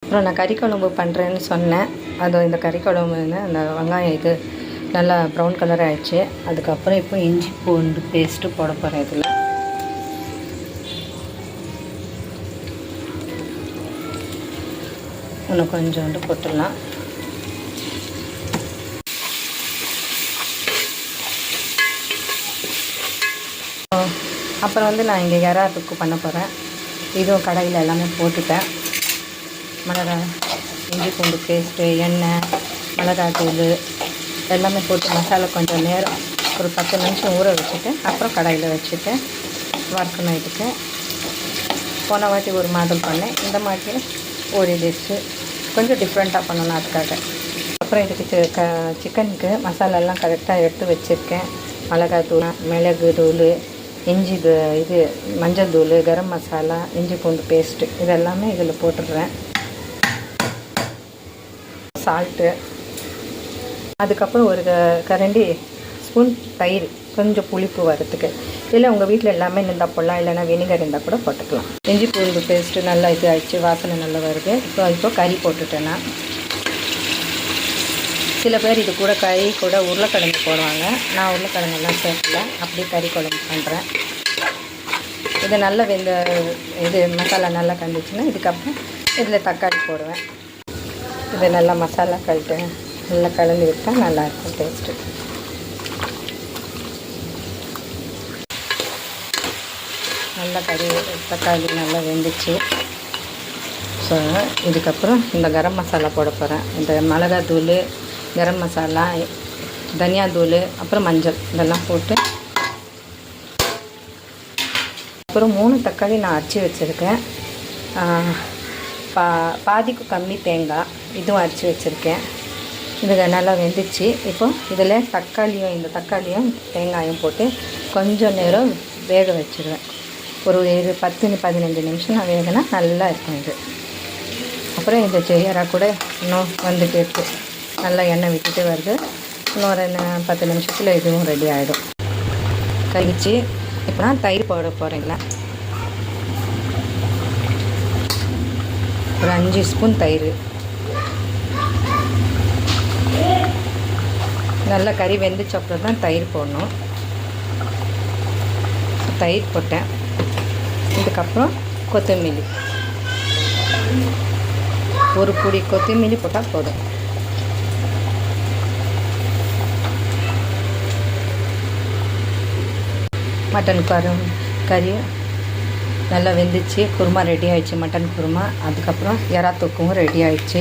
அப்புறம் நான் கறி குழம்பு பண்ணுறேன்னு சொன்னேன். அது இந்த கறி குழம்புன்னு அந்த வெங்காயம் இது நல்லா ப்ரௌன் கலர் ஆகிடுச்சு. அதுக்கப்புறம் இப்போ இஞ்சி பூண்டு பேஸ்ட்டு போட போகிறேன். இதில் இன்னும் கொஞ்சோண்டு போட்டுடலாம். அப்புறம் நான் இங்கே எறா தொக்கு பண்ண போகிறேன். இதுவும் கடாயில் எல்லாமே போட்டுட்டேன். மிளகாய், இஞ்சி பூண்டு பேஸ்ட்டு, எண்ணெய், மிளகாய் தூள் எல்லாமே போட்டு மசாலா கொஞ்சம் நேரம் ஒரு 10 நிமிஷம் ஊற வச்சுட்டு அப்புறம் கடாயில் வச்சுட்டு வறுக்கணும். இதுக்கு போன வாட்டி ஒரு மாடல் பண்ணேன். இந்த மாதிரி ஓடிடுச்சு. கொஞ்சம் டிஃப்ரெண்ட்டாக பண்ணணும் அதுக்காக. அப்புறம் இதுக்கு சிக்கனுக்கு மசாலாலாம் கரெக்டாக எடுத்து வச்சுருக்கேன். மிளகாய் தூள், மிளகு தூள், இஞ்சி இது மஞ்சள் தூள், கரம் மசாலா, இஞ்சி பூண்டு பேஸ்ட்டு இதெல்லாமே இதில் போட்டுடுறேன். சால்ட்டு, அதுக்கப்புறம் ஒரு கரண்டி ஸ்பூன் தயிர், கொஞ்சம் புளிப்பு வரத்துக்கு. இல்லை உங்கள் வீட்டில் எல்லாமே இருந்தால் போடலாம், இல்லைனா வினிகர் இருந்தால் கூட போட்டுக்கலாம். இஞ்சி பூண்டு பேஸ்ட்டு நல்லா இது ஆகிடுச்சு, வாசனை நல்லா வருது. இப்போ கறி போட்டுட்டேன்னா, சில பேர் இது கூட கறி கூட உருளைக்கிழங்கு போடுவாங்க. நான் உருளைக்கிழங்கெல்லாம் சேர்க்கல, அப்படியே கறி குழம்பு பண்ணுறேன். இது நல்லா இது மசாலா நல்லா கண்டுச்சுன்னா இதுக்கப்புறம் இதில் தக்காளி போடுவேன். இது நல்லா மசாலா நல்லா கலந்து விட்டால் நல்லாயிருக்கும் டேஸ்ட்டு. நல்லா தக்காளி நல்லா வெந்துச்சு. ஸோ இதுக்கப்புறம் இந்த கரம் மசாலா போட போகிறேன். இந்த மிளகாய் தூள், கரம் மசாலா, தனியா தூள், அப்புறம் மஞ்சள் இதெல்லாம் போட்டு, அப்புறம் 3 தக்காளி நான் அரைச்சி வச்சுருக்கேன். பாதிக்கு கம்மி தேங்காய் இதுவும் அரைச்சி வச்சுருக்கேன். இது நல்லா வெந்துச்சு. இப்போ இதில் இந்த தக்காளியும் தேங்காயும் போட்டு கொஞ்சம் நேரம் வேக வச்சுருவேன். ஒரு 10-15 நிமிஷம் நான் வேகினா நல்லா இருக்கும் இது. அப்புறம் இந்த எறா கூட இன்னும் வந்துட்டு இருக்குது. நல்லா எண்ணெய் விட்டுட்டு வருது. இன்னொரு 10 நிமிஷத்தில் இதுவும் ரெடி ஆகிடும். கழிச்சு இப்போ நான் தயிர் போட போகிறேங்களா. ஒரு 5 ஸ்பூன் தயிர். நல்லா கறி வெந்துச்சு அப்புறம் தான் தயிர் போடணும். தயிர் போட்டேன். இதுக்கப்புறம் கொத்தமல்லி, ஒரு பொடி கொத்தமல்லி போட்டால் போதும். மட்டன் கறி நல்லா வெந்துச்சு. குருமா ரெடி ஆகிடுச்சு, மட்டன் குருமா. அதுக்கப்புறம் எறா தொக்கும் ரெடி ஆகிடுச்சு.